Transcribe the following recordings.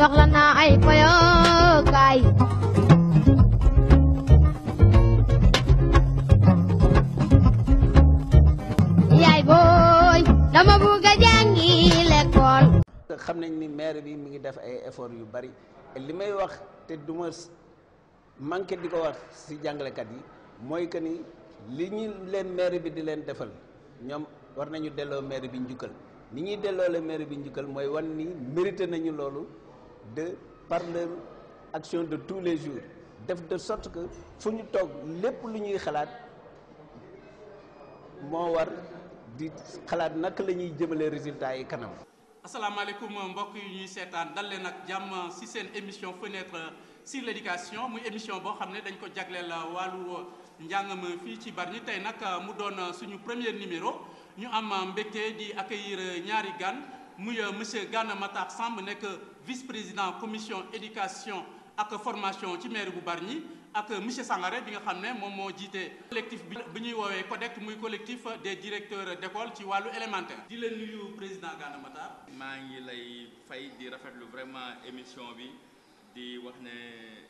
soxla naa ay foyokaay yaay booy dama bugg a jàngi l'école. xam nañ ni maire bi mi ngi def ay effort yu bari li may wax te duma manqué di ko wax ci jàngalekat yi mooy que ni li ñu leen maire bi di leen defal ñoom war nañu delloo maire bi njukkal ni ñuy delloo la maire bi njukkal mooy wan ni mérité nañu loolu de par leur action de tous les jours def de sorte que fu ñu toog lépp lu ñuy xalaat moo war di xalaat naka la ñuy jëmale résultats yi kanam. asalaamaaleykum mbokk yi ñuy seetaan dal leen ak jàmm ci seen émission fenêtre sur l'éducation muy émission boo xam ne dañ ko jagleel wàllu njàngam fii ci Bargny tey nag mu doon suñu premier numéro ñu am mbégte di accueillir ñaari gan muy monsieur Gana Matar Samb nekk vice-président commission éducation ak formation ci mairie bu Bargny ak monsieur Sangaré bi nga xam ne moom moo jiite collectif bi ñuy woowee CODEC muy collectif des directeurs d'école ci wàllu élémentaire. di leen nuyu président Gana Matar. maa ngi lay fay di rafetlu vraiment émission bi di wax ne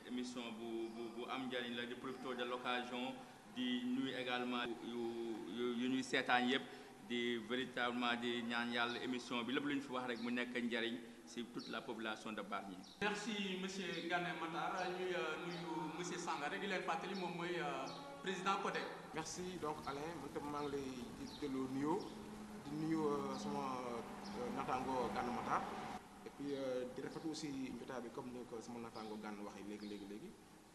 émission bu am njëriñ la di profiter de l'occasion di nuyu également yu ñuy seetaan yëpp di véritablement di ñaan yàlla émission bi lépp lu ñu fi wax rek mu nekk njëriñ ci toute la population de Bargny. merci monsieur Gana Matar ñuy nuyu monsieur Sangaré di leen fàttali moom mooy président CODEC. merci donc Alain man tam maa ngi lay delloo nuyoo di nuyu sama naataango Gana Matar et puis di rafetlu aussi jotaay bi comme ni ko sama naataango Gana waxee léegi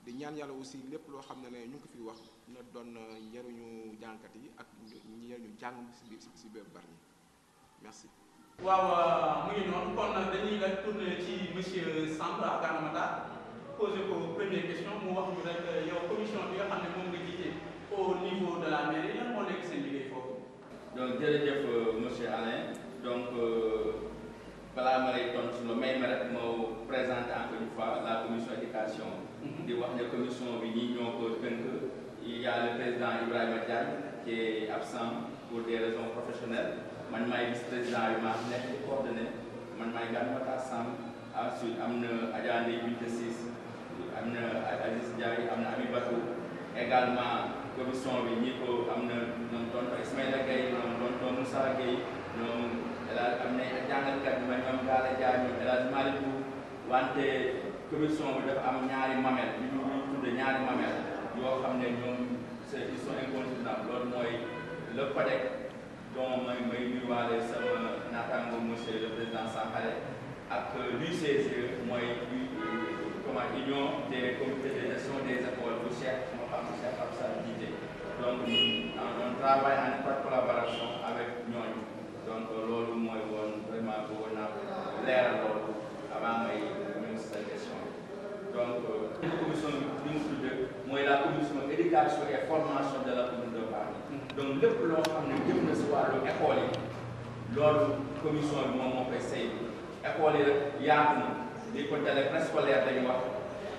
di ñaan yàlla aussi lépp loo xam ne ñu ngi ko fi wax na doon njëriñu jàngkat yi ak njëriñu jàng ci biir Bargny merci. waaw mu ngi noonu kon dañuy la tourner ci monsieur Samb ak Gana Matar poser ko première question mu wax ñu rek yow commission bi nga xam ne moom nga jiite au niveau de la mairie lan moo nekk seen liggéey foofu. donc jërëjëf monsieur Alain donc balaa ma lay tontu lu may ma rek moo présenter encore une fois la commission éducation. di wax ne commission bi ñi ñoo ko tënk il y a le président Ibrahima Diagne qui est absent pour des raisons professionnelles. man maay vice-président bi maa nekk di coordonné man maay Gana Matar Samb ensuite am na Adja Ndeye Binta Ciss am na Aziz Ndiaye am na Abibatou également commission bi ñi ko am na ñoom tonton Ismaïla Gueye ñoom tonton Moussa Gueye ñoom am na jàngalkat bi ñoom Gala Dia ñoom El Hadj Malick wante commission bi dafa am ñaari mamel yu ñu tudde ñaari mamel yoo xam ne ñoom ils sont incontournables loolu mooy le CODEC donc may nuyuwaale sama naataango monsieur le président Sangaré ak l'UCG mooy union des comités de gestion des écoles bu Cheikh moo xam ne Cheikh Absa jiite donc on travaille en étroite collaboration avec ñooñu donc loolu mooy woon vraiment bëggoon naa leeral loolu avant may ñëw si sa question donc commission bi mu tudd mooy la commission éducation et formation de la commune de Bargny donc lépp loo xam ne jëm na si wàllu école yi loolu commission bi moom moo koy saytu école yi rek yaatu na di ko dalee préscolaire dañu wax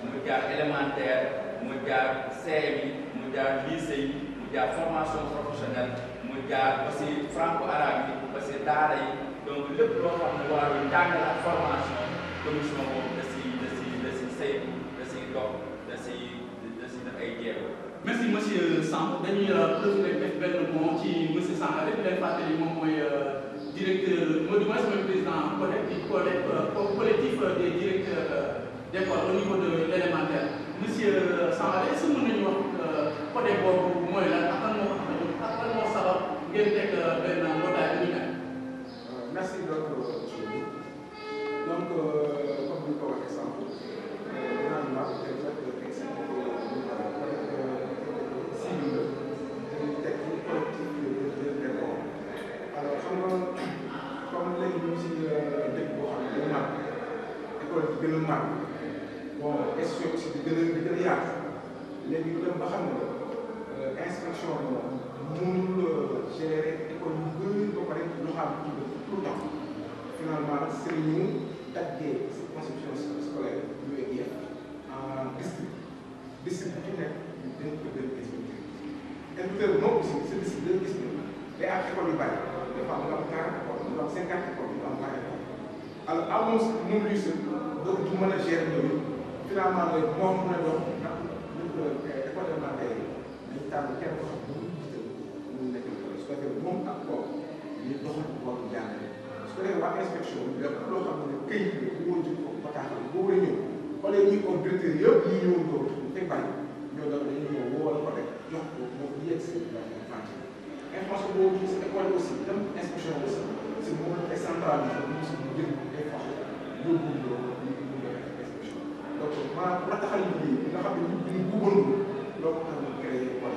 mu jaar élémentaire mu jaar CM yi mu jaar lycée yi mu jaar formation professionnelle mu jaar aussi franco-arabe yi aussi daara yi donc lépp loo xam ne wàllu njàngale ak formation commission boobu da si saytu da si dox da si def ay jéego. merci monsieur Samb dañuy profiter def benn mot ci monsieur Sangaré di leen fàttali moom mooy directeur moo di mooy président CODEC collectif des directeurs d'école au niveau de l'élémentaire monsieur Sangaré est-ce que mën nañu wax CODEC boobu mooy lan ak lan moo ko tax a jóg ak lan moo sabab ngeen teg benn mbootaay bi ñu mel. merci donc comme ni ko waxee sànq comme léegi ñu ngi si dëkk boo xam ne dañu màgg école bi gën a màgg bon question aussi di gën a yaatu léegi ñu dem ba xam ne inspection bi mënul gérer école yu bëri ba pare ñu xam ci tout le temps finalement c'est ñu daggee si conception scolaire UEF en district bu ci nekk dañ ko gën a expliqué inspecteur bi moom aussi sa district dañ gis ne day am école yu bari des fois mu am 40 écoles mu am 50 écoles mu am 20 écoles alors amoon moom luy sën donc du mën a gérer loolu finalement nag moom mën a dox ndax école élémentaire yi dañu tànn kenn ko xam bu mu jiital mu nekk su ko defee moom ak kooku ñu doxal wàllu jàngale su ko defee waa inspection bi lépp loo xam ne këyit bi bu wóor ko bataaxal boo war a ñëw wala ñuy ko directeur yëpp ñu ñëwoon ko te bari ñoo doon dañu ñëw woo wala ko rek jox ko moom yegg si information boobu ci école aussi dem inspection aussi si moom la décentralisé ñu si jël information yóbbu loolu ñu def inspection donc maanaam la taxal liggéey nga xam ne ñu bëggoon loolu tax ñu créé école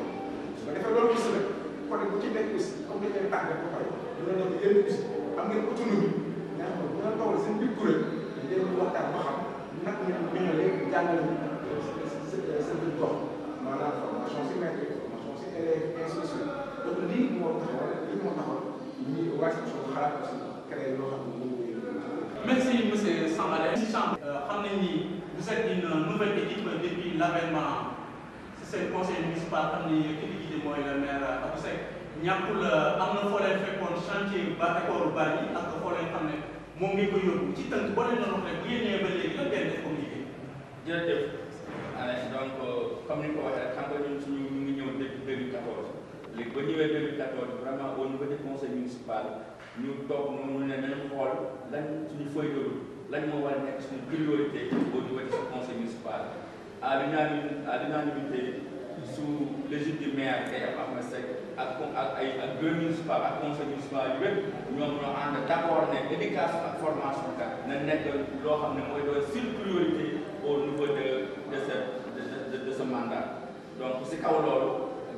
su ko defee loolu aussi nag côté bu ci nekk aussi comme dañ leen tàggat ba pare dina nekk yéen aussi am ngeen autonomie nga xam ne bu ngeen tawal seen biir kuréel ngeen waxtaan ba xam nag ngeen ñëwalee jàngale sa biir gox maanaam formation si maître formation si élève ainsi de suite donc lii moo taxawal ñii waa section xalaat aussi créé loo xam ne moom merci monsieur Sangaré. xam nañ ni vous êtes une nouvelle équipe depuis l'avènement si seen conseil municipal xam ni ki di jiite mooy le maire Abdou Seck ñàkkul am na foo leen fekkoon chantier ba école bari yi ak foo leen xam ne moom ngeen ko yóbbu ci tënk boo leen doon wax rek bu yéen ñëwee ba léegi lan ngeen def comme liggéey. jërëjëf Alain donc comme ni nga ko waxee rek xam nga ñun suñu ñu ngi ñëw depuis 2014 léegi ba ñëwee 2014 vraiment au niveau du conseil municipal ñu toog noonu ne nañu xool lan suñu feuille de route lan moo war a nekk suñu priorité au niveau de ce conseil municipal à l'unanimité sous l'égide du maire Kaya Ahmed Seck ak bureau municipal ak conseil municipal yu wépp ñoom ñoo ànd d'accord ne éducation ak formation kat na nekk loo xam ne mooy doon sur priorité au niveau de ce mandat donc si kaw loolu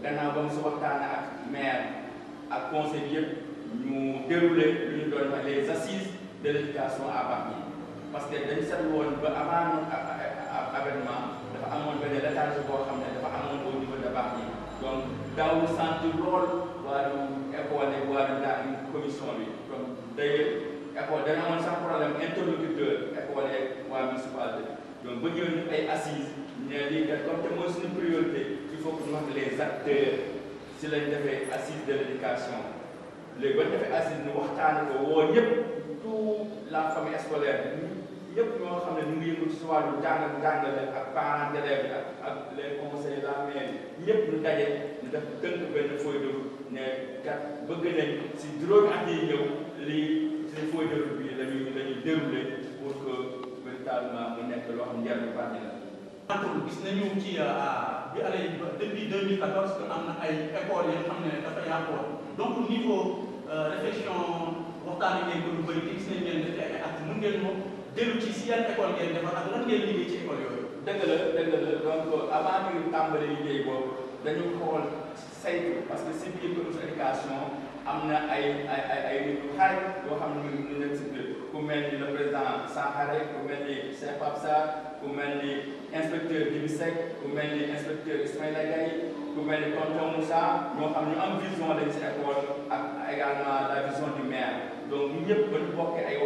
gannaaw ba mu si waxtaanee ak maire ak conseil bi yëpp ñu déroulé lu ñu doon wax les assises de l'éducation à Bargny parce que dañu seetlu woon ba avant avènement dafa amoon benn léthargie boo xam ne dafa amoon au niveau de Bargny donc daaw sentir lool wàllu école yi wàllu daal commission bi donc d'ailleurs école dañu amoon sax problème interlocuteur école yeeg waa municipalité donc ba ñëw ñu ay assises ne lii kat comme te mooy suñu priorité il faut que ñu wax les acteurs si lañ defee assise de l'éducation léegi ba ñu defee assise ñu waxtaane ko woo ñëpp tout la famille scolaire ñëpp ñoo xam ne ñu ngi yëngu si wàllu jàngale ak parents d'élèves ak les conseils la mairie ñëpp ñu daje ñu def tënk benn feuille de route ne kat bëgg nañ si juróomi at yi ñëw lii si feuille de route bi lañuy dérouler pour que véritablement mu nekk loo xam njëriñ bànni la. gis nañu ci bi allé depuis 2014 que am na ay écoles yoo xam ne dafa yàqoon donc niveau réflexion waxtaan ngeen ko lu bëri te gis nañ ngeen def ay at mun ngeen moom dellu ci si yan école ngeen defar ak lan ngeen liggéey ci école yooyu. dëgg la donc avant ñu tàmbali liggéey boobu dañu xool saytu parce que si biir commission éducation am na ay nit yu xarit yoo xam ne ñu nekk si biir ku mel ni le président Sankhare ku mel ni Cheikh Pape Sarr ku mel ni inspecteur Djibi Seck ku mel ni inspecteur Ismaïla Gaye ku mel ni tonton Moussa ñoo xam ñu am vision lañ si école ak également la vision du maire donc ñu ñëpp ba ñu bokkee ay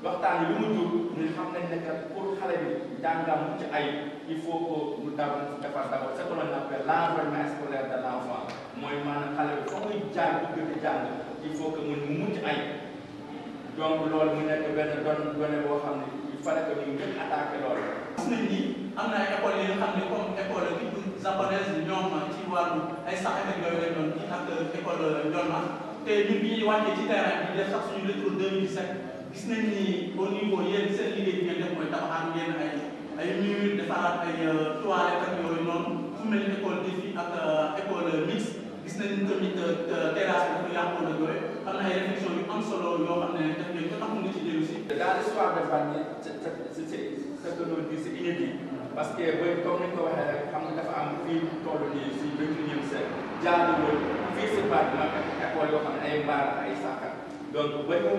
waxtaan yi lu mu jur ñu xam nañ ne que pour xale bi jàngam ci ay il faut que ñu defar d'abord ce que l'on appelle l'environnement scolaire de l'enfant mooy maanaam xale bi foo muy jàng bëgg di jàng il faut que mu mucc ay donc loolu mu nekk benn données boo xam ne il fallait que ñu gën attaqué loolu. gis nañ ni am na ay écoles yi nga xam ne comme école bi japonaise ñoom ci wàllu ay sax ak yooyu lañ doon kii ak école Ndiolma te ñun bi ñuy wàccee ci terrain bi def sax suñu retour 2017 gis nañ ni au niveau yéen seen liggéey bi ngeen def mooy tabaxaat ngeen ay murs defaraat ay toilettes ak yooyu noonu fu mel ni école défi ak école mixte gis nañ tamit terrasse bi dafa yàqoon ak yooyu am na ay réflexion yu am solo yoo xam ne def ngeen ko tax nga ci dellu si. dans l'histoire de Bargny c'est que l'on dit c'est inédit parce que comme ni nga ko waxee rek xam nga dafa am fii toll nii si 21e siècle jaaduwul fii si Bargny école yoo xam ne ay mbaar ay sàkkat donc ba ñu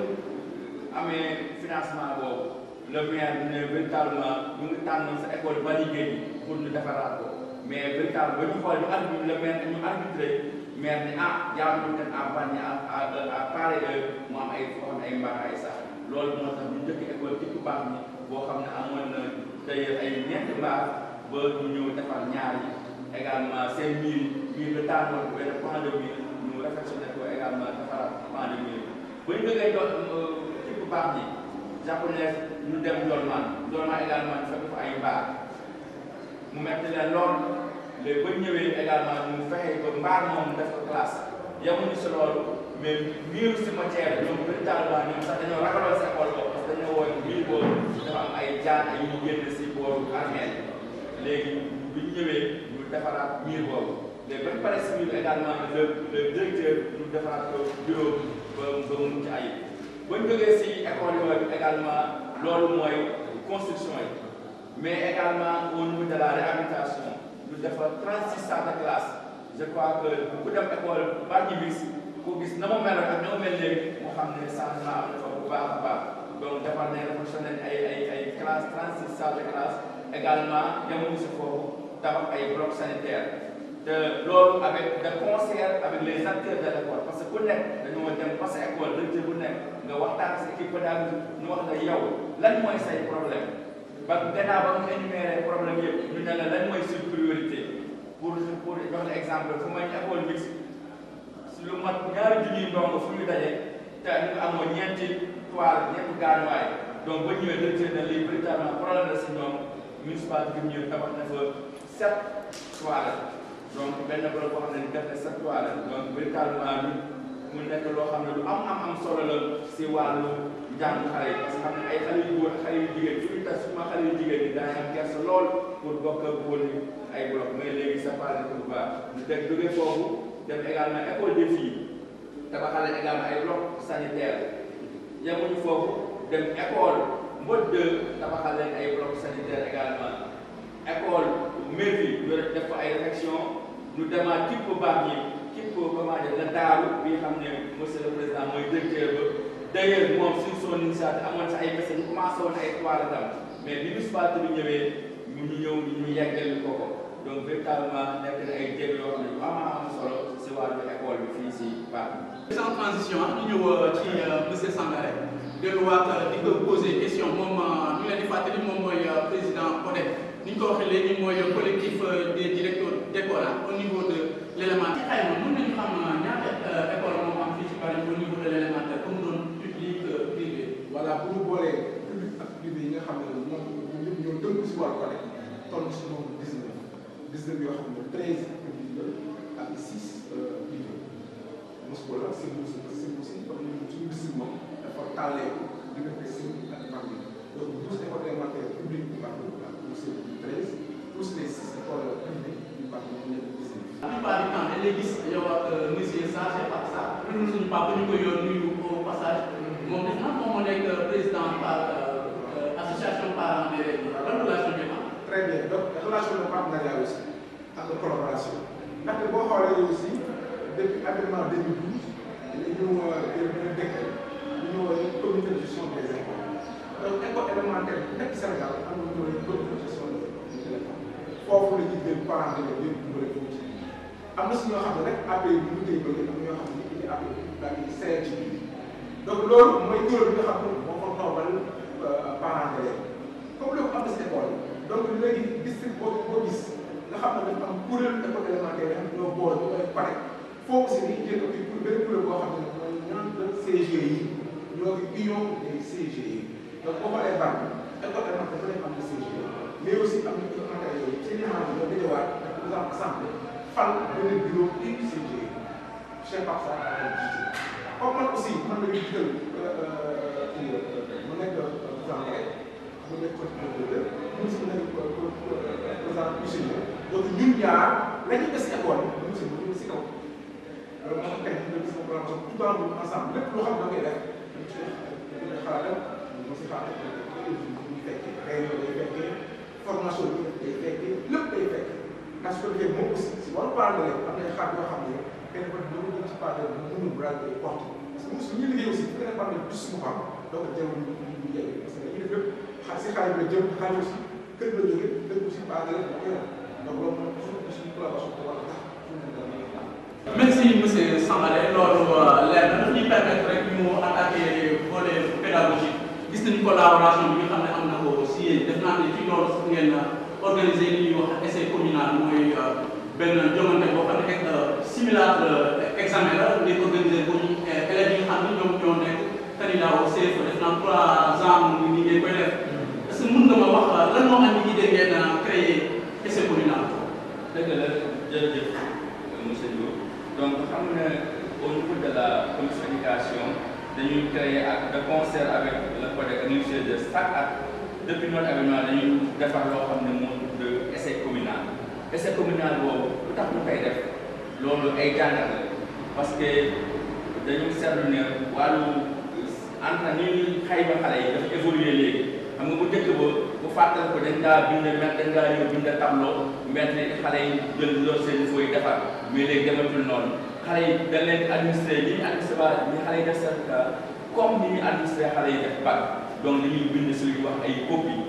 amee financement boobu le maire ne véritablement ñu ngi tànn sa école ba liggéey pour ñu defaraat ko mais véritablement ba ñu xool ñu arbitre le maire ñu arbitré maire ne jaaduwul leen à Bargny à pareille heure mu am ay foo xam ne ay mbaar ay sax loolu moo tax ñu njëkk école ci Bargny boo xam ne amoon na d'ailleurs ay ñeenti mbaar ba ñu ñëw defar ñaar yi également seen miir de tànnoon benn point de mur ñu réfectionné ko également defaraat point de mur ba ñu bëggee doon ci Bargny japonais ñu dem Ndolman également ñu fekk fa ay mbaar mu metti leen lool léegi ba ñëwee également ñu fexe ba mbaar moom def ko classe yemuñu si loolu mais miiru cimetière ñoom véritablement ñoom sax dañoo ragaloon si école boobu parce que dañoo woon miir boobu dafa am ay jaan ay ñu génn si booru armée léegi bu ñu ñëwee ñu defaraat miir boobu léegi ba ñu paree si miir également le directeur ñu defaraat ko bureau ba mucc ayib ba ñu jógee si école yooyu également loolu mooy construction yi mais également au niveau de la réhabilitation ñu defar 36 salles de classe je crois que ku dem école Bargny bis ku gis na mu mel ak na mu mel léegi moo xam ne changement am na fa bu baax a baax donc defar nañ réfectionné ay classe 36 salles de classe également yemuñu si foofu tabax ay blocs sanitaires te loolu avec de concert avec les acteurs de l'école parce que ku nekk dañoo dem parce que école directeur bu nekk nga waxtaan si équipe pédagogique ñu wax la yow lan mooy say problème ba gannaaw ba nga énuméré problème yëpp ñu ne la lan mooy sur priorité pour jox la exemple fu may école mixte si lu mat ñaari junniy ndongo fu ñu daje te ñu nga amoon ñeenti toile ñeenti gaanuwaay donc ba ñëwee directeur ne lii véritablement problème la si ñoom municipalité bi ñëw tabax na fa 7 toilettes donc benn bloc boo xam ne ni def na 7 toilettes donc véritablement mu nekk loo xam ne lu am solo la si wàllu njàng xale yi parce que xam ne ay xale yu góor xale yu jigéen suñu tas suma xale yu jigéen ñi daañu am kersa lool pour bokk ak góor ñi ay bloc mais léegi ça parle ko bu baax ñu teg jóge foofu dem également école des filles tabaxal également ay bloc sanitaire yemuñu foofu dem école Mbodj 2 tabaxal leen ay bloc sanitaire également école mairie ñu def fa ay réflexion ñu demaat képp bu baax ñi képp comment dire la daaru bi xam ne monsieur le président mooy directeur ba d'ailleurs moom suñ son initiative amoon sa ay message ñu commencé woon ay toilettes am mais bi municipalité bi ñëwee ñu ñëw yeggal ko donc véritablement nekk na ay jéego yoo xam ne yu am solo si wàllu école bi fii si Bargny. sans transition ñu ñëw ci monsieur Sangaré delluwaat di ko poser question moom ñu leen di fàttali moom mooy président CODEF ni ñu ko waxee léegi mooy collectif des directeurs d'école au niveau de l'élémentaire. ci xayma mën nañu xam ñaata école moom am fii ci Bargny au niveau de l'élémentaire comme doon public privé. voilà bu ñu boolee public ak privé yi nga xam ne ñoom ñëpp ñoo tënku si wàllu CODEF toll si nombre 19 yoo xam ne 13 public la ak 6 privé mos ko la c'est aussi comme suñu district moom dafa tàllee diggante Sédhiou ak Bargny donc 12 écoles élémentaires publiques du Bargny ak plus 13 plus les 6 écoles privées du Bargny ñu nekk 19. la plupart du temps dañ lay gis yow ak monsieur Saché Pape Sarr suñu papa ñu koy nuyu au passage moom def na moom moo nekk président par association parents d'élèves ban relation ngeen am. très bien donc relation de partenariat aussi ak de collaboration ndaxte boo xoolee aussi depuis avènement 2012 dañu décret lu ñu woowee comité de gestion des écoles donc école élémentaire bu nekk Sénégal am na lu ñu woowee comité de gestion des écoles foofu la ñuy jël parents d'élèves yëpp ñu bëri foofu ci am na si ñoo xam ne rek API bi ñu koy bëgg am ñoo xam ne dañuy API daal di seet ci biir donc loolu mooy kuréel bi nga xam ne moo ko toogal parents d'élèves comme loolu am na si école donc léegi district boo gis nga xam ne dafa am kuréel école élémentaire yi ñoo boole ñu koy pare foofu si ni jël ko ci benn kuréel boo xam ne mooy ñaan de CGE yi ñoo ngi union des CGE yi donc boo xoolee Bargny école élémentaire dafa nekk am na CGE mais aussi am na élémentaire yooyu seen imam yi ñoo dajewaat ak par exemple assemblée fal benn bureau du CGE Cheikh Pape Sarr ak jiite comme man aussi man la ñuy jël mu nekk président mu nekk coordinateur mu nekk président UCG donc ñun ñaar la ñu des école bi ñu si kaw loolu moo tax tey ñu gis ko tout en ensemble lépp loo xam ne da ngay def dañu xalaatal ñu si xalaat ñu fekkee réunion day fekkee formation bi day fekkee lépp day fekkee parce que defee moom aussi si wàllu parler am na ay xaar yoo xam ne kenn ko dama jëm ci parler bu mënul bral day porte parce que mosu ñu liggéey aussi bu keneen parler plus mu xam donc jarul ñu yegg parce que dañuy def lépp si xaalis bi la jëm xaalis aussi kër la jógee dëgg aussi parler da koy wax donc loolu moom suñu collaboration te wala tax merci monsieur Sangaré loolu leer na daf ñuy permettre rek ñu attaquer volet pédagogique gis nañu collaboration bi nga xam ne am na ko si yéen def naa ne ci loolu sax ngeen organiser li ñuy wax essai communal mooy benn jomante boo xam ne simulateur examen la ngeen organiser pour élèves yi nga xam ne ñoom ñoo nekk candidat au CFEE def naa 3 ans dañ koy def est-ce que mën nga ma wax lan moo andi idée ngeen créer essai communal. dëgg la jërëjëf monsieur Diouf donc xam nga au niveau de la commission éducation dañuy créer ak de concert avec le CODEC ak l'UCG de chaque at depuis notre avènement dañuy defar loo xam ne moo tudd essai communal. essai communal boobu lu tax ñu koy def loolu ay jàngat la parce que dañu seetlu ne wàllu entre ñuy xayma xale yi dafa évoluer léegi xam nga bu njëkk ba bu fàttali ko dañ daa bind met dañ daa ñëw bind tableau met ne xale yi jël lool seen fooy defar mais léegi dematul noonu xale yi dañ leen administré li ñu administré ba ni xale yi def certificat comme ni ñu administré xale yi def bac donc dañuy bind si lu wax ay copie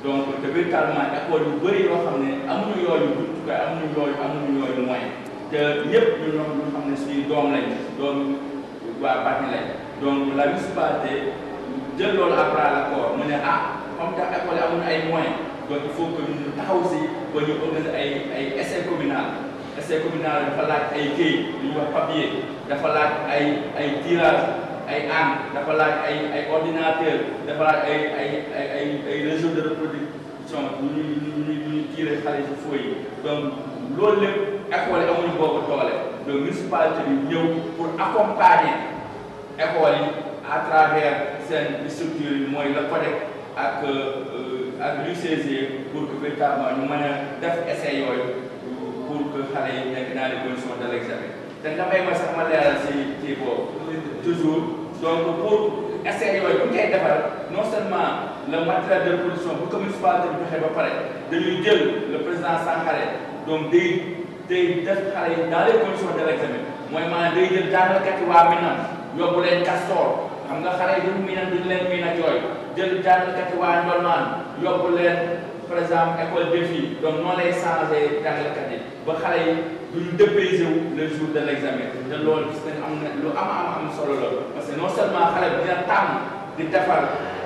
donc te véritablement école yu bëri yoo xam ne amuñu yooyu jumtukaay amuñu yooyu moyen te ñëpp ñu xam ne suñuy doom lañ doom waa Bargny lañ donc la municipalité jël loolu à bras le corps mu ne comme que école yi amuñu ay moyens donc il faut que ñu taxaw si ba ñu organiser ay essai communal dafa laaj ay këyit lu ñuy wax papier dafa laaj ay tirage ay dafa laaj ay ordinateur dafa laaj ay réseau de reproduction ñu tiré xale si fooy yi donc loolu lépp école yi amuñu boobu doole donc municipalité bi ñëw pour accompagner école yi à travers seen structure yi mooy le CODEC ak l'UCG pour que véritablement ñu mën a def essai yooyu pour que xale yi nekk dans les conditions de l'examen te nga may ma sax ma leeral si kii boobu toujours donc pour essai yooyu bu ñu koy defar non seulement le matériel de reproduction bu ko municipalité bi joxe ba pare dañuy jël le président Sankaré donc day def xale yi dans les conditions de l'examen mooy maanaam day jël jàngalkat yi waa Minam yóbbu leen Castor xam nga xale yi duñu miinam duñu leen miin ak yooyu jël jàngalkat yi waa Ndolmaan yóbbu leen par exemple école défi donc noonu lay changé jàngalkat yi ba xale yi duñu dépaysé wu le jour de l'examen te loolu gis nañ am na lu am solo la parce que non seulement xale bi dina tàmm di defar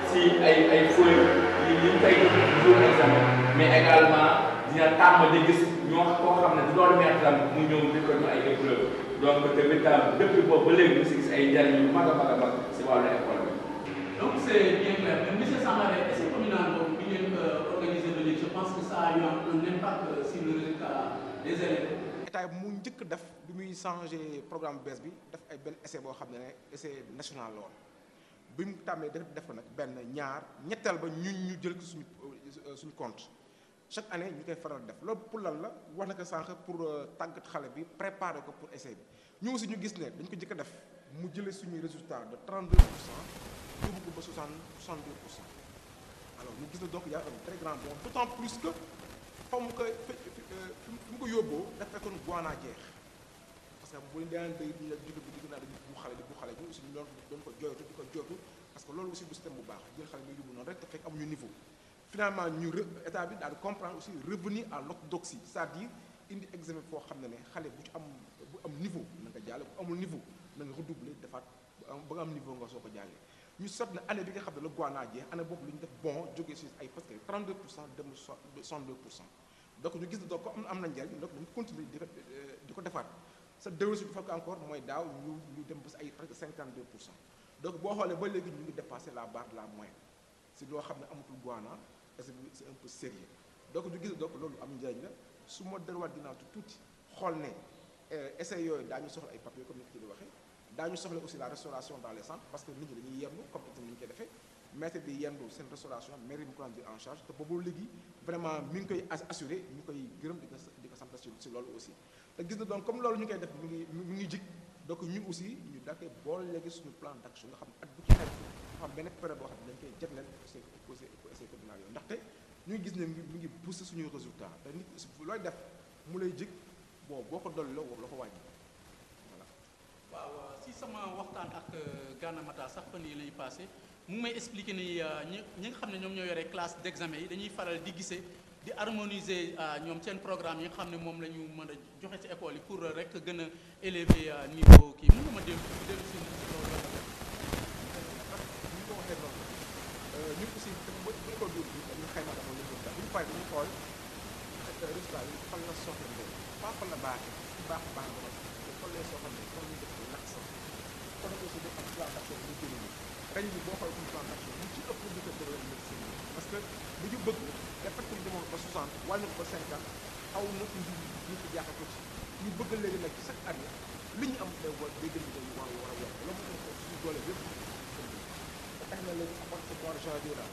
si ay feuilles yi ñu koy jour examen mais également dina tàmm di gis ñoo koo xam ne du doon maître mu ñëw di ko ñu ay épreuve donc tamit depuis boobu ba léegi ñu si gis ay njariñ yu mag a mag si wàllu école bi. donc c'est bien clair mais monsieur Sangaré essai communal boobu bi ngeen organisé ba léegi je pense que ça a eu un impact sur le résultat des élèves. état mu njëkk def bi muy changé programme bees bi def ay benn essai boo xam ne essai national la woon bi mu tàmmee def ko nag benn ñaar ñetteel ba ñu jël ko suñu compte. chaque année ñu koy faral def loolu pour lan la wax na ko sànq pour tàggat xale bi préparer ko pour essai bi ñu aussi ñu gis ne dañ ko jëkk a def mu jëlee suñuy résultat de 32% yóbbu ko ba 62%. alors ñu gis ne donc y a un très grand bond d'autant plus que fa mu ko fi mu ko yóbboo dafa fekkoon Guana jeex parce que bu ñu daan day ñu la jóge bi digg naa dañu bu xale bi aussi ñu doon ko jooytu di ko jooytu parce que loolu aussi du système bu baax jël xale bi yóbbu noonu rek te fekk amuñu niveau. finalement ñu état bi daal di comprendre aussi revenir à l'orthodoxie c'est-à-dire indi examen foo xam ne xale bu am niveau na nga jàll bu amul niveau na nga redoubler defaat ba nga am niveau nga soo ko jàllee ñu sot na année bi nga xam ne la Guana jeex année boobu lu ñu def bon jógee si ay presque 32% dem 62% donc ñu gis ne donc comme am na njariñ donc dañu continuer di ko defaat sa déwén si bu fekk encore mooy daaw ñu dem ba si ay presque 52% donc boo xoolee ba léegi ñu ngi dépassé la barre de la moyenne si loo xam ne amatul Guana c'est un peu sérieux donc ñu gis donc loolu am njëriñ la su ma delluwaat ginnaaw tuuti xool ne essai yooyu daañu soxla ay papiers comme ni ko di waxee daañu soxla aussi la restauration dans les centres parce que nit ñi dañuy yendu comme ni ñu koy defee maître bi yendu seen restauration mairie mu ko daan jël en charge te boobu léegi vraiment mi ngi koy assuré ñu koy gërëm di ko sant si loolu aussi te gis na donc comme loolu ñu koy def mi ngi jig donc ñun aussi ñu daa koy boole léegi suñu plan d'action nga xam ne at bu ci nekk dafa am benn période boo xam ne dañ koy jagleel essai communal yooyu ndaxte ñu ngi gis ne mi ngi booster suñuy résultat te nit looy def mu lay jig boo ko dolli la war la ko wàññi voilà. waaw si sama waxtaan ak Gana Matar sax fan yii lay passé mu ngi may expliquer ni ñi nga xam ne ñoom ñoo yore classe d'examen yi dañuy faral di gisee di harmoniser ñoom seen programme yi nga xam ne moom la ñu mën a joxe ci école yi pour rek gën a élever niveau kii mën nga ma dellu si loolu la. ñu ko waxee noonu ñun aussi bu école bi dañu xayma dafa lu ñu def bu ñu paree dañu xool résultat yi fan la soxla pas fan la baaxee si baax ba fan lay soxla comme ñu def ko lakk sax kon aussi dafa am plan d'action bu ñu jëlee ren bi boo xoolee suñu plan d'action ñu ci ëpp ñu ko développé médecine parce que li ñu bëgg dafa fekk ñu demoon ba 60 wàññi ko ba 50 xaw na indi ñu ko jaaxal ko ci ñu bëgg léegi nag chaque année li ñu am day war day gën di day war a yokk loolu moo tax suñu doole yëpp ba tax na léegi à partir de mois de janvier là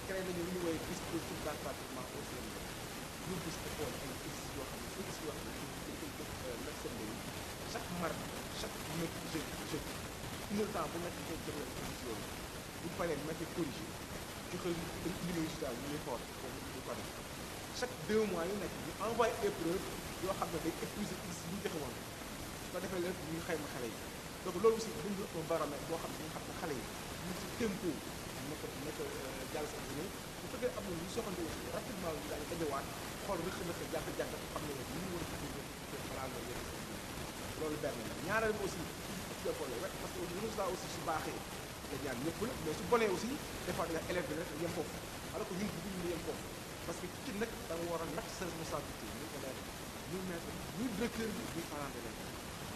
créé nañu li ñu woowee dispositif d'encadrement au Sénégal ñu gis école ay gis yoo xam ne fu gis yoo xam ne médecin yi chaque mardi chaque jeudi une heure temps bu nekk koy jëlee gis loolu bu ñu paree métti corrigé joxe université ñu ñuy xool foofu ñu ko def chaque 2 mois yu nekk ñu envoyé épreuve yoo xam ne day épuisé gis bu ñu joxe woon su ko defee lépp ñu xayma xale yi donc loolu aussi dañu la un baromètre boo xam ne nga xam ne xale yi ñu ci tempo nekk jàll sa examen bu fekkee am na ñu soxante rapidement ñu daal dajewaat xool rëq-rëq jàkk-jàkk xam ne ñu war a def balaa nga yegg loolu benn la ñaareel bi aussi ci boole rek parce que résultat aussi su baaxee da ñaan ñëpp la mais su bonee aussi des fois da nga élève bi rek yem foofu alors que ñun bëgguñu ñu yem foofu parce que ci nag da nga war a natt sa responsabilité ñu élève ñu maître ñu directeur bi ñu parent d'élève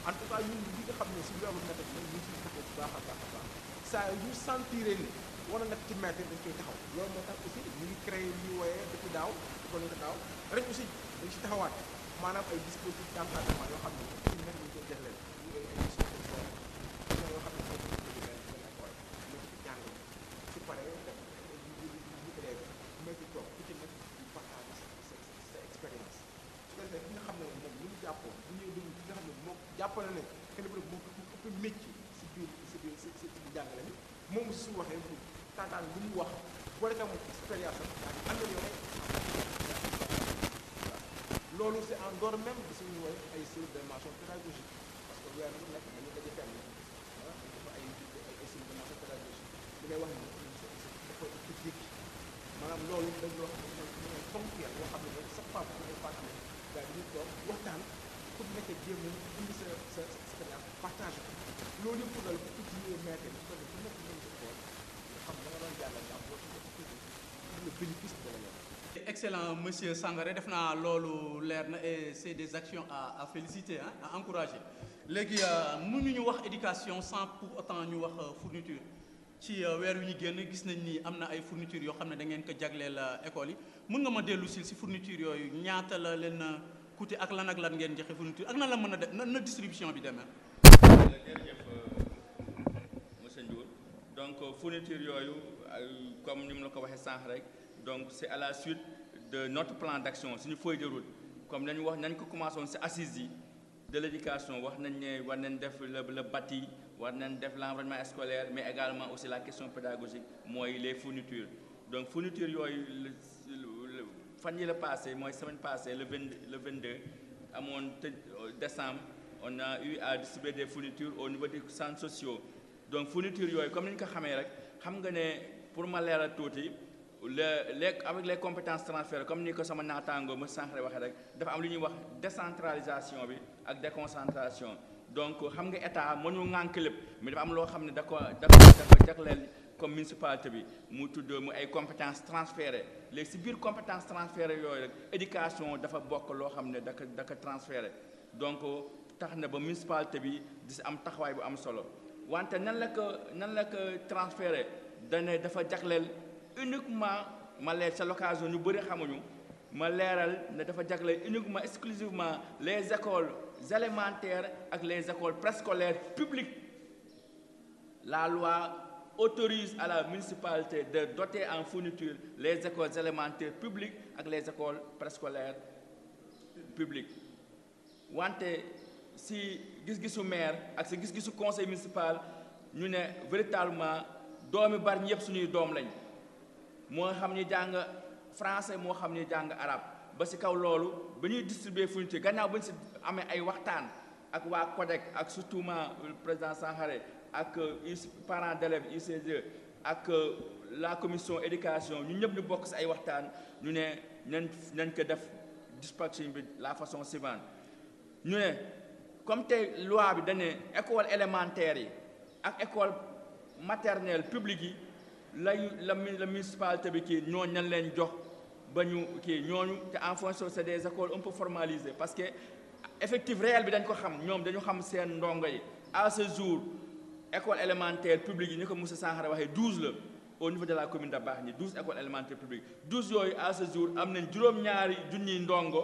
en tout cas ñun li nga xam ne si loolu méthode bi ñu ciy taxaw bu baax a baax a baax saa yu sentiré ni war a nekk ci maître dañ koy taxaw loolu moo tax aussi ñu ngi créé li ñuy wooyee depuis daaw di ko nekk daaw ren aussi dañ si taxawaat maanaam ay dispositifs d'encadrement yoo xam ne ci nekk ñu koy jagleel ñu ay émission de sport yoo xam ne ay benn école nekk ci jàng su paree def ñu élève mais ci toog ku ci nekk di partage sa expérience su ko defee ki nga xam ne moom lu mu jàppoon bu ñëwee dugg ki nga xam ne moom jàppale ne kenn bu moo ëpp métier si biir jàngale bi moom su waxee mu taataan lu mu wax boo defee moom expérience am daal di amélioré loolu c'est en dehors même de suñu woy ay série de formation pédagogique parce que weer bu nekk dañuy daje fenn dafa ay série de formation pédagogique li ngay wax ni dafa jékki maanaam loolu dañ loo xam ne mooy ponctuel yoo xam ne mooy chaque fois bu ngay fàttali gars yi dañuy toog waxtaan ku nekk jéem a indi sa expérience partage ko loolu yëpp pour dal bu utilisé maître bi ko bu nekk mën sa xool nga xam da nga doon jàngal nga am boo ci def le bénéfice de la excellent monsieur Sangaré def naa loolu leer na et c'est des actions à féliciter hein, à encourager léegi mënuñu wax éducation sans pour autant ñu wax fourniture ci weer wi ñu génn gis nañ ni am na ay fournitures yoo xam ne da ngeen ko jagleel école yi mën nga ma dellu si fourniture yooyu ñaata la leen coûté ak lan ngeen joxe fourniture ak nan la mën a def na distribution bi demee. jërëjëf monsieur Ndiour donc fourniture yooyu comme ni mu la ko waxee sànq rek donc c'est à la suite de notre plan d'action suñu feuille de route comme nañu wax nañ ko commencé woon ci assises yi de l'éducation wax nañ ne war nañ def le bâti war nañ def l'environnement scolaire mais également aussi la question pédagogique mooy les fournitures donc fournitures yooyu fan yi la passé mooy semaine passée le 22 amoon décembre on a eu à distribuer des fournitures au niveau des centres sociaux donc fournitures yooyu comme ni ñu ko xamee rek xam nga ne pour ma leeral tuuti avec les compétences transférées comme ni ko sama naataango ma sànq waxee rek dafa am lu ñuy wax décentralisation bi ak déconcentration donc xam nga état mënu ŋànk lépp mais dafa am loo xam ne dafa jagleel comme municipalité bi mu tudd mu ay compétences transférées léegi si biir compétences transférées yooyu rek éducation dafa bokk loo xam ne daka transféré donc tax na ba municipalité bi di si am taxawaay bu am solo wante nan la ko transféré dafa jagleel uniquement ma leer c'est l'occasion ñu bëri xamuñu ma leeral ne dafa jagleel uniquement exclusivement les écoles élémentaires ak les écoles préscolaires publiques. La loi autorise à la municipalité de doter en fourniture les écoles élémentaires publiques ak les écoles préscolaires publiques wante si gis-gisu maire ak si gis-gisu conseil municipal ñu ne véritablement doomi Bargny yëpp suñuy doom lañ moo xam ni jàng français moo xam ni jàng arabe ba si kaw loolu ba ñuy distribuer fourniture gannaaw ba ñu si amee ay waxtaan ak waa CODEC ak surtout le président Sangaré ak parents d'élèves UCG ak la commission éducation ñu ñëpp ñu bokk si ay waxtaan ñu ne nañ ko def dispatching bi la façon suivante ñu ne comme tey loi bi dañ ne école élémentaire yi ak école maternelle publique yi la municipalité bi kii ñooñu nañ leen jox ba ñu kii ñooñu te en fonction c'est des écoles un peu formalisées parce que effectif réel bi dañ ko xam ñoom dañu xam seen ndongo yi à ce jour école élémentaire publique yi ni ko monsieur Sankhara waxee 12 la au niveau de la commune de Bargny 12 écoles élémentaires publiques 12 yooyu à ce jour am nañ juróom-ñaari junniy ndongo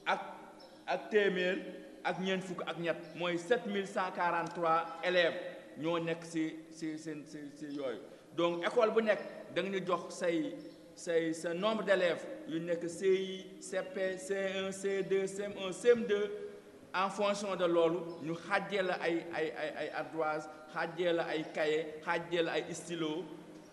ak téeméer ak ñeent fukk ak ñett mooy 7143 élèves ñoo nekk si yooyu donc école bu nekk da nga ñu jox sa nombre d'élèves yu nekk CI CP C1 C2 CM1 CM2 en fonction de loolu ñu xàjjee la ay ardoise xàjjee la ay cahier xàjjee la ay stylo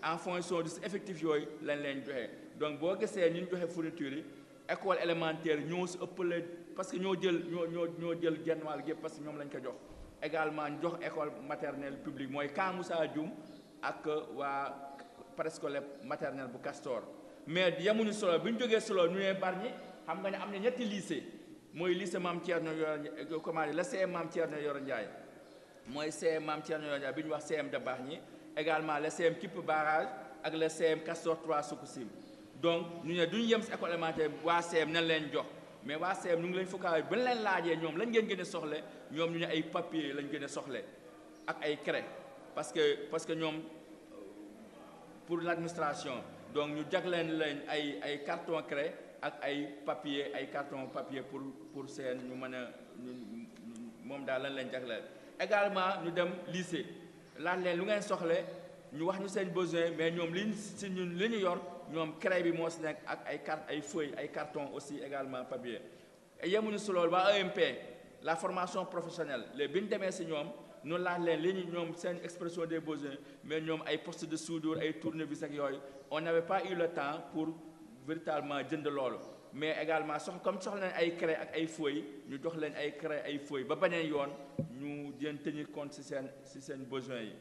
en fonction de effectif yooyu lañ leen joxe donc boo gisee ñu joxe fourniture yi école élémentaire ñoo si ëppale parce que ñoo jël genn wàll gépp parce que ñoom lañ ko jox également ñu jox école maternelle publique mooy Camp Moussa Dioum ak waa préscolaire maternelle bu Castor mais yemuñu solo bi ñu jógee solo ñu ne Bargny xam nga ne am na ñetti lycée mooy lycée Mame Thierno Yoro comment dire le CM Mame Thierno Yoro Ndiaye mooy CM Mame Thierno Yoro Ndiaye bi ñu wax CM de Bargny également le CM Kipp Barrage ak le CM Castor 3 Sococim donc ñu ne duñu yem si école élémentaire waa CM nañ leen jox mais waa CM ñu ngi leen focaliser ba leen laajee ñoom lañ ngeen gën a soxle ñoom ñu ne ay papier lañ gën a soxle ak ay craie parce que ñoom pour l'administration donc ñu jagleen leen ay carton craie ak ay carton papier pour seen ñu mën a moom daal lañ leen jagleel également ñu dem lycée laaj leen lu ngeen soxle ñu wax ñu seen besoin mais ñoom li ñu yor ñoom craie bi moo si nekk ak ay feuilles ay carton aussi également papier yemuñu si loolu waa EMP la formation professionnelle léegi bi ñu demee si ñoom ñu laaj leen li ñu ñoom seen expression des besoins mais ñoom ay postes de soudure ay tournevis ak yooyu on n'avait pas eu le temps pour véritablement jënd loolu mais également soxla leen ay craie ak ay feuilles ñu jox leen ay craie ay feuilles ba beneen yoon ñu jéem tenir compte si seen besoins yi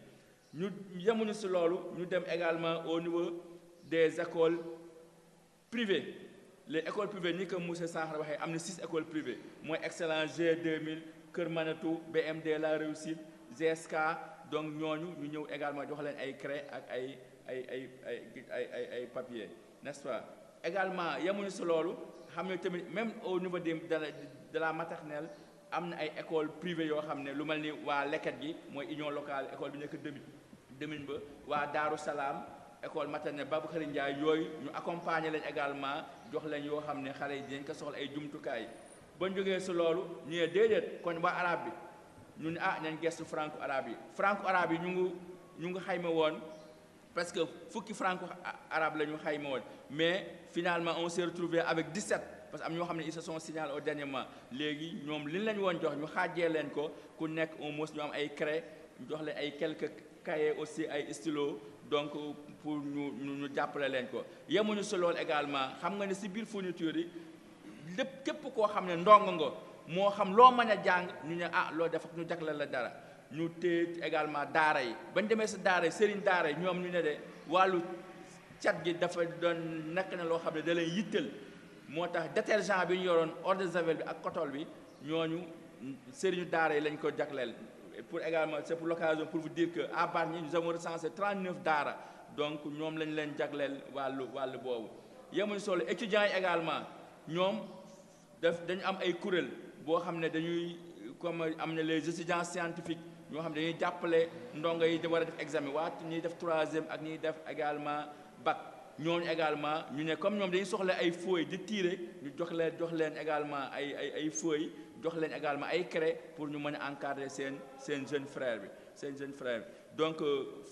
ñu yemuñu si loolu ñu dem également au niveau des écoles privées les écoles privées ni que monsieur Sankhara waxee am na 6 écoles privées mooy Excellence G2000 Kër Manatou BMD La Réussite GSK donc ñooñu ñu ñëw également jox leen ay craie ak ay papier n'est-ce pas également yemuñu si loolu xam ne tamit même au niveau de la maternelle am na ay écoles privées yoo xam ne lu mel ni waa Leket gi mooy union locale école bi nekk demin ba waa Daaru Salaam école maternelle Babacar Ndiaye yooyu ñu accompagner leen également jox leen yoo xam ne xale yi dinañ ko soxla ay jumtukaay ba ñu jógee si loolu ñu ne déedéet kon waa arabe bi ñu ne nañ gestu franco arabe yi ñu ngi xayma woon parce que fukki franco arabe la ñu xayma woon mais finalement on s'est retrouvé avec 17 parce que am ñoo xam ne ils se sont signalés au dernier moment léegi ñoom li ñu leen woon jox ñu xaajee leen ko ku nekk au moins ñu am ay craie ñu jox leen ay quelques cahiers aussi ay stylos donc pour ñu jàppale leen ko yemuñu si loolu également xam nga ne si biir fourniture yi lépp képp koo xam ne ndongo nga moo xam loo mën a jàng ñu ne loo def ñu jagleel la dara ñu téye également daara yi bañ demee si daara yi sëriñ daara yi ñoom ñu ne de wàllu cat gi dafa doon nekk na loo xam ne da leen yittal moo tax détergent bi ñu yoroon eau de javel bi ak kotol bi ñooñu sëriñu daara yi lañ ko jagleel pour également c'est pour l'occasion pour vous dire que à Bargny nous avons recensé 39 daara donc ñoom lañ leen jagleel wàllu boobu yemuñu solo étudiants yi également ñoom dañu am ay kuréel boo xam ne dañuy comme am na les étudiants scientifiques ñoo xam ne dañuy jàppale ndongo yi war a def examen ñuy def 3e ak ñuy def également bac ñooñu également ñu ne comme ñoom dañuy soxla ay feuilles di tirer ñu jox leen également ay feuilles jox leen également ay craie pour ñu mën a encadrer seen jeune frère bi donc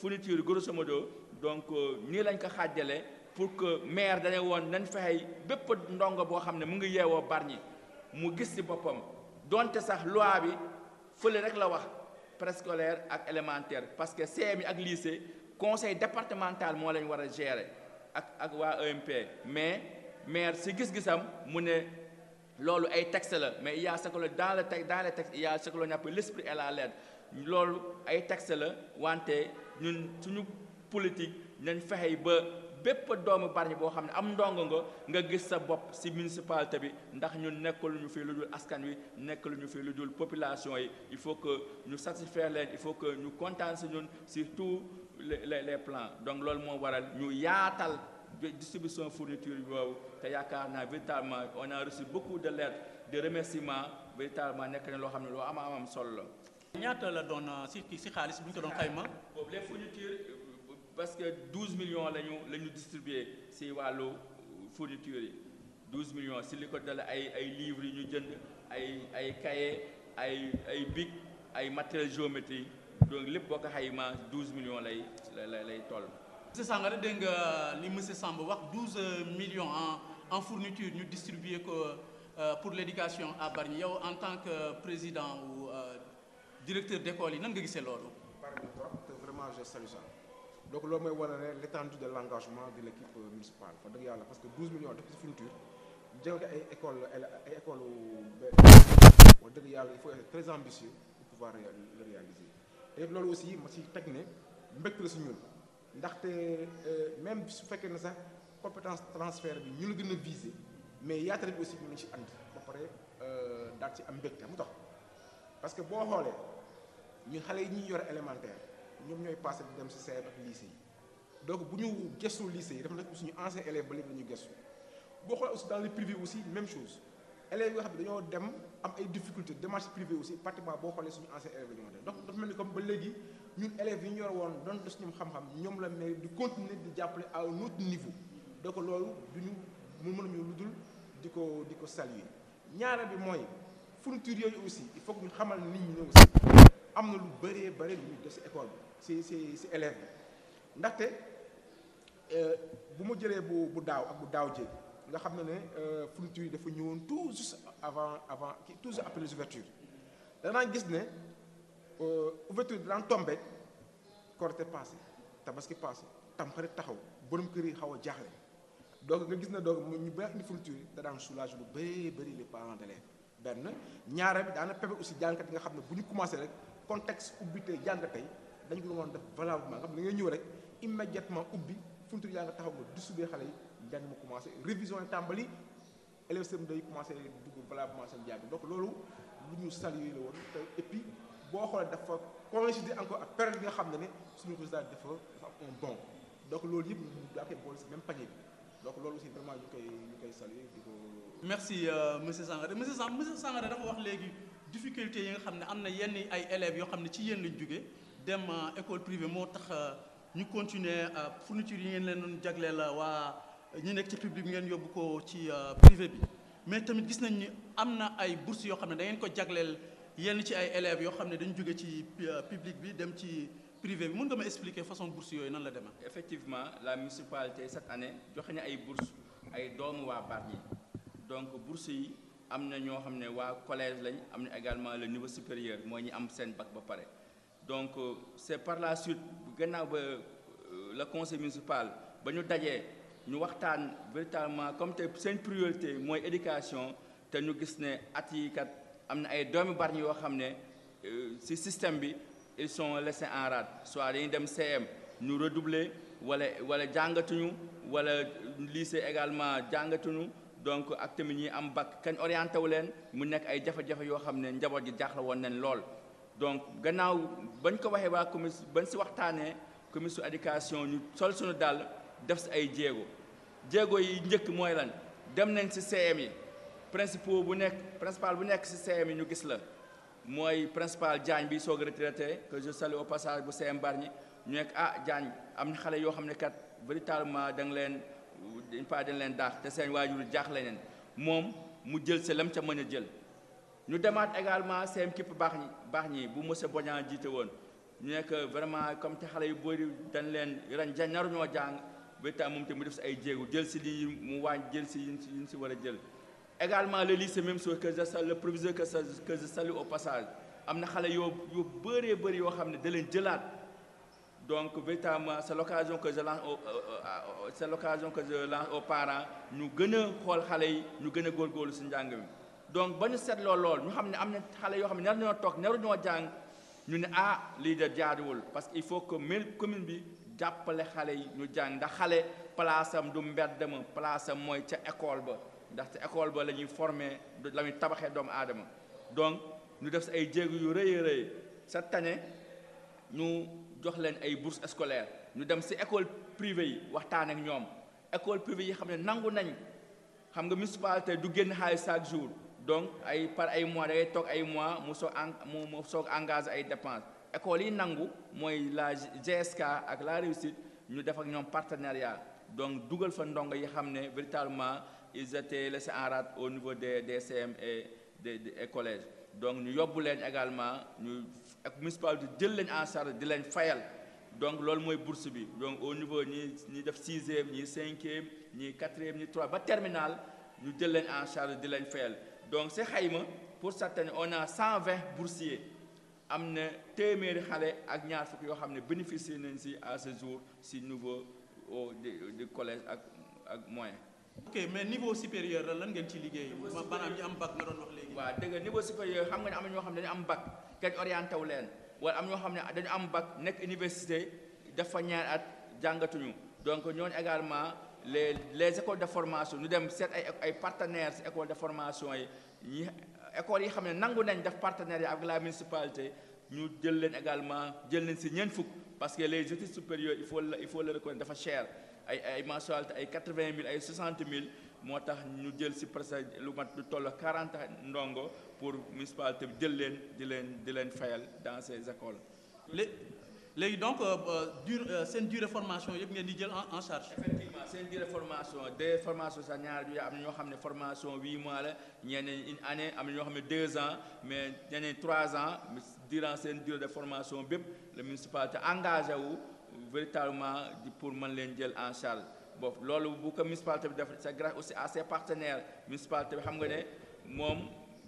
fourniture grosso modo donc nii lañ ko xaajale pour que maire dañu woon nañ fexey bépp ndongo boo xam ne mu ngi yeewoo Bargny mu gis ci boppam donte sax loi bi fële rek la wax préscolaire ak élémentaire parce que CM yi ak lycée conseil départemental moo lañ war a gérer ak waa EMP mais maire ci gis-gisam mu ne loolu ay texte la mais il y a ce que dans les textes il y a ce que l'on appelle l'esprit et la lettre loolu ay texte la wante ñun suñu politique nañ fexey ba bépp doomu Bargny boo xam ne am ndongo nga gis sa bopp ci municipalité bi ndax ñun nekkaluñu fi lu dul askan wi nekkaluñu fi lu dul population yi il faut que ñu satisfaire leen il faut que ñu kontaan ci ñun sur tous les plans donc loolu moo waral ñu yaatal distribution fourniture boobu te yaakaar naa véritablement on a reçu beaucoup de lettres de remerciements véritablement nekk na loo xam ne loo am solo la. ñaata la doon si xaalis bu ñu ko doon xayma. boobu les fournitures parce que 12 millions la ñu distribué si wàllu fournitures yi 12 millions si li ko dala ay livres yi ñu jënd ay cahiers ay bic ay matériel géométrie donc lépp boo ko xayma 12 millions lay toll. monsieur Sangaré dégg nga li monsieur Samb wax 12 millions en fourniture ñu distribué ko pour l'éducation à Bargny yow en tant que président ou directeur d'école yi nan nga gisee loolu. bari na trop te vraiment je salue ça donc loolu mooy wane ne l'étendue de l'engagement de l'équipe municipale fa dëgg yàlla parce que 12 millions def ci fourniture jël ay école wax dëgg yàlla il faut être très ambitieux pour pouvoir le réaliser te loolu aussi ma ci teg ne mbégte la si ñun ndaxte même su fekkee ne sax compétence transfert bi ñu la gën a viser mais yaatare bi aussi ñu ngi ci ànd ba pare daal ci am mbégte mu tax parce que boo xoolee ñun xale yi ñuy yore élémentaire ñoom ñooy passé di dem ci CM ak lycée yi donc bu ñu gëstu lycée yi dafa nekk suñu ancien élève ba léegi la ñu gëstu boo xoolee aussi dans le privé aussi même chose élèves yoo xam ne dañoo dem am ay difficultés démarche privée aussi pratiquement boo xoolee suñu ancien élève la ñu dem donc dafa mel ni comme ba léegi ñun élèves yi ñu yor woon doon des ñoom xam-xam ñoom la mais di continuer di jàppale à un autre niveau donc loolu duñu mu mën ñu lu dul di ko saluer ñaareel bi mooy fourniture yooyu aussi il faut que ñu xamal nit ñi ne aussi am na lu bëree bëri lu ñu def ci école bi ci élèves bi ndaxte bu ma jëlee bu daaw ak bu daaw jéeg nga xam ne fourniture yi dafa ñëwoon tout juste avant tout juste après les ouvertures danaa gis ne ouverture bi daan tombé Korité passé Tabaski passé Tamxarit taxaw borom kër yi xaw a jaaxle donc nga gis ne donc ñu ba indi fourniture yi da daan soulager lu bëri les parents d'élèves benn ñaare bi daana permettre aussi jàngkat yi nga xam ne bu ñu commencé rek contexte ubbi tey jàng tey dañu ko doon def valablement nga xam ne da ngay ñëw rek immédiatement ubbi fourniture yaa nga taxaw nga distribuer xale yi njàng mu commencé révision yi tàmbali élèves sem day commencé dugg valablement seen jàng donc loolu lu ñu saluer la woon te et puis boo xoolee dafa coïncider encore ak période bi nga xam ne suñu résultat dafa am un bon donc loolu yëpp ñu daa koy boole si même panier bi donc loolu aussi vraiment ñu koy saluer di ko. merci monsieur Sangaré monsieur Sangaré dafa wax léegi difficulté yi nga xam ne am na yenn ay élèves yoo xam ne ci yéen lañ jógee dem école privée moo tax ñu continuer fourniture yi ngeen leen doon jagleel waa ñu nekk ci public bi ngeen yóbbu ko ci privé bi mais tamit gis nañ ni am na ay bourses yoo xam ne da ngeen ko jagleel yenn ci ay élèves yoo xam ne dañu jóge ci public bi dem ci privé bi mën nga ma expliquer façon bourse yooyu nan la demee. effectivement la municipalité cette année joxe na ay bourses ay doomu waa Bargny donc bourses yi am na ñoo xam ne waa collège lañ am na également le niveau supérieur mooy ñi am seen bac ba pare donc c'est par la suite gannaaw ba le conseil municipal ba ñu dajee ñu waxtaan véritablement comme te seen priorité mooy éducation te ñu gis ne at yi kat am na ay doomi Bargny yoo xam ne ci système bi ils sont laissés en rade soit dañuy dem CM ñu redoubler wala jàngatuñu wala lycée également jàngatuñu donc ak tamit ñi am bac kenn orienté wu leen mu nekk ay jafe-jafe yoo xam ne njaboot gi jaaxle woon nañ lool. donc gannaaw bañ ko waxee waa commission bañ ci waxtaanee commission éducation ñu sol suñu dàll def ci ay jéego yi njëkk mooy lan dem nañ ci CM yi principal bu nekk ci CM yi ñu gis la. mooy principal Diagne bi soog a retraité que je salue au passage bu CM Bargny ñu nekk Diagne am na xale yoo xam ne kat véritablement dañ leen daax te seen waajur jaaxle neen moom mu jël sa lam ca mën a jël ñu demaat également CM Kipp Bargny bu monsieur Bodian jiite woon ñu nekk vraiment comme te xale yu bëri dañ leen ren naruñoo jàng véritablement moom te mu def si ay jéego jël si lii mu wàññi jël si yiñ si war a jël également le lycée même chose que le proviseur que je salue au passage am na xale yoo bëri yoo xam ne da leen jëlaat donc véritablement c'est l'occasion que je lance aux parents ñu gën a xool xale yi ñu gën a góorgóorlu si njàng mi donc ba ñu seetloo lool ñu xam ne am na xale yoo xam ne naruñoo toog naruñoo jàng ñu ne lii de jaaduwul parce que il faut que commune bi jàppale xale yi ñu jàng ndax xale place am du mbedd ma place am mooy ca école ba ndaxte école ba la ñuy formé la ñuy tabaxee doomu aadama donc ñu def si ay jéego yu rëy cette année ñu jox leen ay bourses scolaires ñu dem si école privée yi waxtaan ak ñoom école privée yi xam ne nangu nañ xam nga municipalité du génn xaalis chaque jour donc par ay mois da ngay toog ay mois mu soog engagé ay dépenses école yi nangu mooy la GSK ak la réussite ñu def ak ñoom partenariat donc dugal fa ndongo yi xam ne véritablement ils étaient laissés en rade au niveau des CM et des collèges donc ñu yóbbu leen également ñu ak municipalité jël leen en charge di leen fayal donc loolu mooy bourse bi donc au niveau ñi def 6e ñi 5e ñi 4e ñi 3 ba terminal ñu jël leen en charge di leen fayal donc si xayma pour cette année on a 120 boursiers am na téeméeri xale ak ñaar fukk yoo xam ne bénéficier nañ si à ce jour si niveau du collège ak moyen. ok mais niveau supérieur lan ngeen ci liggéey maanaam ñi am bac nga doon wax léegi. waaw dëgg nga niveau supérieur xam nga ne am na ñoo xam ne dañu am bac kenn orienté wu leen wala am ñoo xam ne dañu am bac nekk université dafa ñaar at jàngatuñu donc ñooñu également les écoles de formation ñu dem seet ay partenaires si école de formation yi ñi écoles yi xam ne nangu nañ def partenariat avec la municipalité ñu jël leen également jël leen si ñeent fukk parce que les études supérieures il faut le reconnaître dafa cher ay mensualité ay 80 000 ay 60 000 moo tax ñu jël si presque lu mat lu toll 40 ndongo pour municipalité bi jël leen di leen fayal dans ces écoles. léegi donc seen durée formation yëpp ngeen di jël en charge. effectivement seen durée formation des formations sax ñaar yu am na ñoo xam ne formation 8 mois la ñeneen une année am na ñoo xam ne 2 ans mais ñeneen 3 ans durant seen durée de formation bépp la municipalité engagé wu véritablement pour mën leen jël en charge bon loolu bu ko municipalité bi def c'est grâce aussi à ses partenaires municipalité bi xam nga ne moom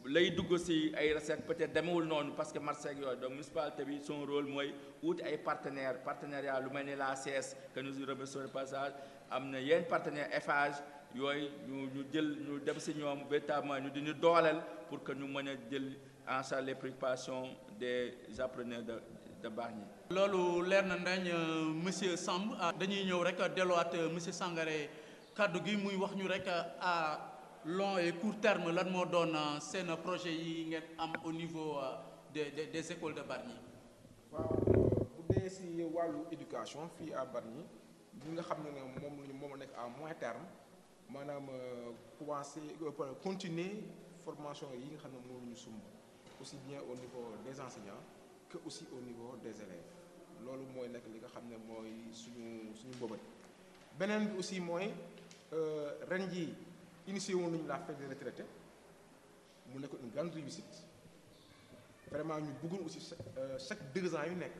lay dugg si ay recettes peut-être demewul noonu parce que marché ak yooyu donc municipalité bi son rôle mooy wuti ay partenariat lu mel ni la CS que nous remercions de passage am na yenn partenaire Eiffage yooyu ñu dem si ñoom véritablement ñu di ñu dooleel pour que ñu mën a jël en charge les préoccupations des apprenants de Bargny. loolu leer na ndañ monsieur Samb dañuy ñëw rek delluwaat monsieur Sangaré kaddu gi muy wax ñu rek à long et court terme lan moo doon seen projet yi ngeen am au niveau des écoles de Bargny. waaw bu dee si wàllu éducation fii à Bargny li nga xam ne moom nekk à moyen terme maanaam continuer formation yi nga xam ne moom ñu sumb aussi bien au niveau des enseignants que aussi au niveau des élèves loolu mooy nekk li nga xam ne mooy suñu mbëbët. beneen bi aussi mooy ren jii initié woon nañu la fête des retraités mu nekk une grande réussite vraiment ñu bëggoon aussi chaque 2 ans yu nekk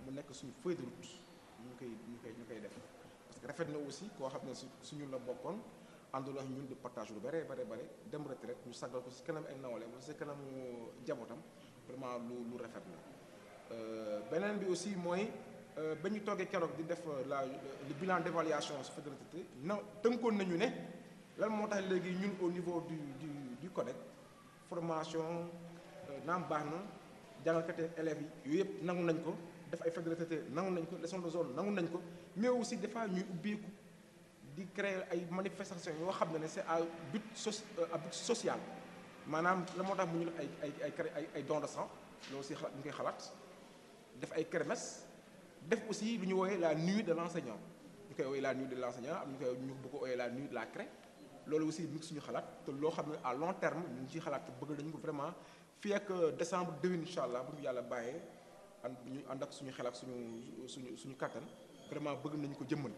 mu nekk suñu feuille de route ñu koy def parce que rafet na aussi koo xam ne su ñun la bokkoon àndoon ak ñun di partage lu bare dem retraite ñu sagal ko si kanam ay nawle wala si kanamu njabootam vraiment lu rafet la. beneen bi aussi mooy ba ñu toogee keroog di def le bilan d'évaluation su fête des retraités tënkoon nañu ne lan moo tax léegi ñun au niveau du CODEC formation naam baax na jàngalkate élèves yi yooyu yëpp nangu nañ ko def ay fête des retraités nangu nañ ko leçon de zone nangu nañ ko mais aussi des fois ñuy ubbeeku di créer ay manifestations yoo xam ne c'est à but social maanaam la moo tax mu ñu def ay dons de sang loolu aussi ñu koy xalaat def ay kermesse def aussi lu ñu woowee la nuit de l'enseignant ñu koy woowee la nuit de l'enseignant am ñu bëgg ko woowee la nuit de la craie loolu aussi mi ngi suñu xalaat te loo xam ne à long terme ñu ngi ciy xalaat bëgg nañu ko vraiment fii ak décembre déwén incha allah bu ñu yàlla bàyyee ñu ànd ak suñu xel ak suñu kattan vraiment bëgg nañu ko jëmmal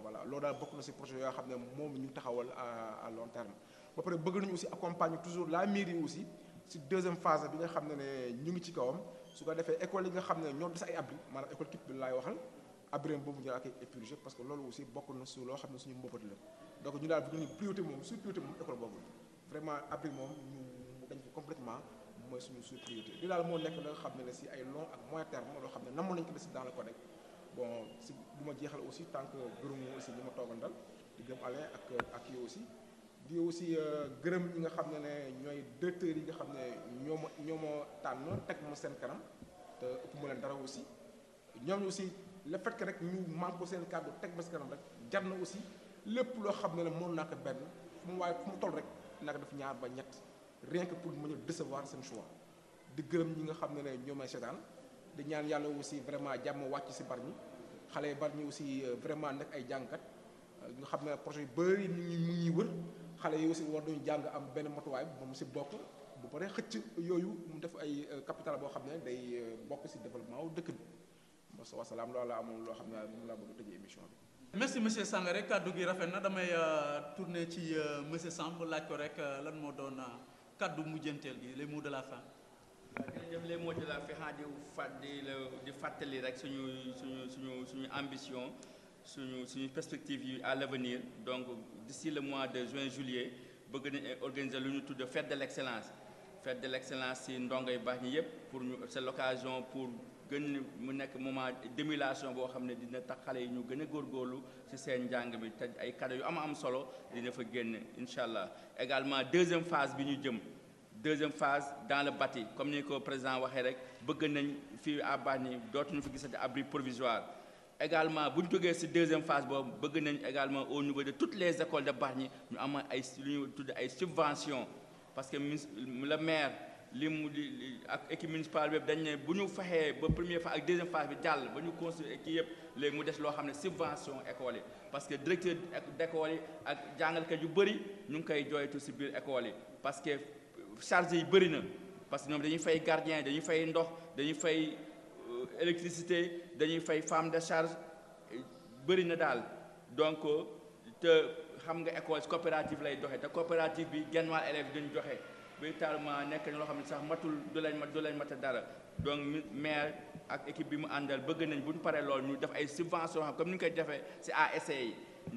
voilà loolu daal bokk na ci projet yoo xam ne moom ñu taxawal à long terme ba pare bëgg nañu aussi accompagner toujours la mairie aussi ci deuxième phase bi nga xam ne ñu ngi ci kawam su ko defee école yi nga xam ne ñoo des ay abri maanaam école type bi laay waxal abri boobu ñu ak ay épurgé parce que loolu aussi bokk na su loo xam ne suñu mbëbët la donc ñu daal bëgg nañu priorité moom suñu priorité moom école boobu vraiment abri moom ñu dañ ko complètement mooy suñu priorité li daal moo nekk la nga xam ne ci ay long ak moyen terme loo xam ne namoon nañu ko des dans le CODEC bon ci bu ma jeexal aussi tant que gërëm aussi ñi ma toogandal di gërëm Alain ak yow aussi di aussi gërëm ñi nga xam ne ñooy directeurs yi nga xam ne ñoo ma tànn teg ma seen kanam te ëpp ma leen dara aussi ñoom aussi le fait que rek ñu manqué seen kàddu teg ma seen kanam rek jar na aussi lépp loo xam ne mën naa ko benn fu mu toll rek naa ko def ñaar ba ñett rien que pour mën a décevoir seen choix di gërëm ñi nga xam ne ñoo may seetaan di ñaan yàlla aussi vraiment jàmm wàcc ci Bargny xale Bargny aussi vraiment nekk ay jàngkat nga xam ne projet yu bëri mu ngi wër xale yi aussi war nañu jàng am benn matuwaay moom si bokk bu paree xëcc yooyu mu def ay capital boo xam ne day bokk si développement wu dëkk bi mos wasalaam loolu la amoon loo xam ne moom laa bëgg a tëjee émission bi. merci monsieur Sangaré kaddu gi rafet na damay tourner ci monsieur Samb laaj ko rek lan moo doon kaddu mujjanteel gi les mots de la fin. jërëjëf les mots de la fin di fàttali rek suñu ambition suñu perspective yi à l'avenir. Donc d'ici le mois de juin-juillet bëgg nañ organiser lu ñu tudd fête de l'excellence ci ndongo yu baax ñi yëpp pour ñu c'est l'occasion pour gën mu nekk moment d'émulation boo xam ne dina tax xale yi ñu gën a góorgóorlu ci seen njàng bi te ay cadeaux yu am solo dina fa génn incha allah. Également deuxième phase bi ñu jëm deuxième phase dans le bâti comme ni ko président waxee rek bëgg nañ fii à Bargny dootuñu fi gisati abri provisoire. Également bu ñu jógee ci deuxième phase boobu bëgg nañ également au niveau de toutes les écoles de Bargny ñu am ay lu ñu tudd ay subventions parce que le maire li mu di ak équipe municipale bi dañ ne bu ñu fexee ba première phase ak deuxième phase bi jàll ba ñu construire kii yëpp léegi mu des loo xam ne subvention école yi parce que directeur d'école yi ak jàngalkat yu bëri ñu ngi koy jooytu ci biir école yi parce que charge yi bëri na parce que ñoom dañuy fay gardien dañuy fay ndox dañuy fay électricité dañuy fay femme de charge bëri na daal donc te xam nga école coopérative lay doxee te coopérative bi genn wàll élèves dañu joxe véritablement nekk na loo xam ne sax matul du leen mata dara donc maire ak équipe bi mu àndal bëgg nañ bu ñu paree loolu ñu def ay subventions xam comme ni ñu koy defee ci ASC yi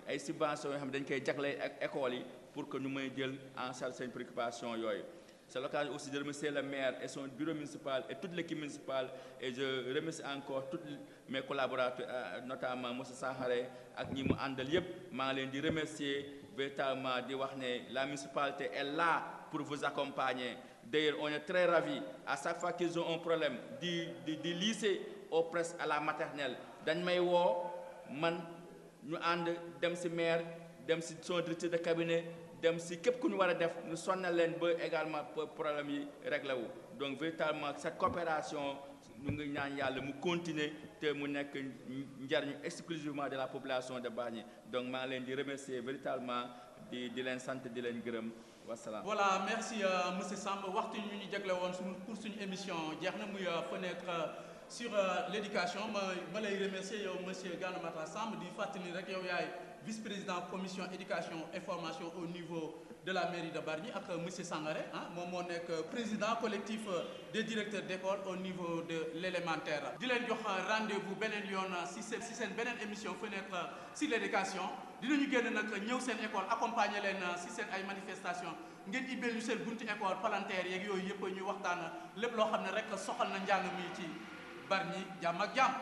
ay subventions yoo xam ne dañ koy jagleel ak écoles yi pour que ñu mën a jël en charge seen préoccupation yooyu. C'est l'occasion aussi de remercier le maire et son bureau municipal et toute l'équipe municipale et je remercie encore tous mes collaborateurs notamment M. Sangaré ak ñi mu àndal yépp maa ngi leen di remercier véritablement di wax ne la municipalité est là pour vous accompagner. D'ailleurs on est très ravis à chaque fois qu'ils ont un problème du lycée au presque à la maternelle dañ may woo man ñu ànd dem ci maire dem ci son directeur de cabinet dem si képp ku ñu war a def ñu sonnal leen ba également problème yi réglé wu donc véritablement cette coopération ñu ngi ñaan yàlla mu continuer te mu nekk njariñu exclusivement de la population de Bargny donc maa ngi leen di remercier véritablement di leen sant di leen gërëm wasalaam. Voilà merci monsieur Samb waxtu ñu jagle woon pour suñu émission jeex na muy fenêtre sur l'éducation ma lay remercier yow monsieur Gana Matar Samb di fàttali rek yow yaay vice-président commission éducation et formation au niveau de la mairie de Bargny ak monsieur Sangaré moom moo nekk président collectif des directeurs d'école au niveau de l'élémentaire. di leen jox rendez-vous beneen yoon si seen beneen émission fenêtre sur l'éducation dinañu génn nag ñëw seen école accompagner leen si seen ay manifestations ngeen ibbeel ñu seen buntu école palanteer yeeg yooyu yëpp ñu waxtaan lépp loo xam ne rek soxal na njàng mi ci Bargny jàmm ak jàmm.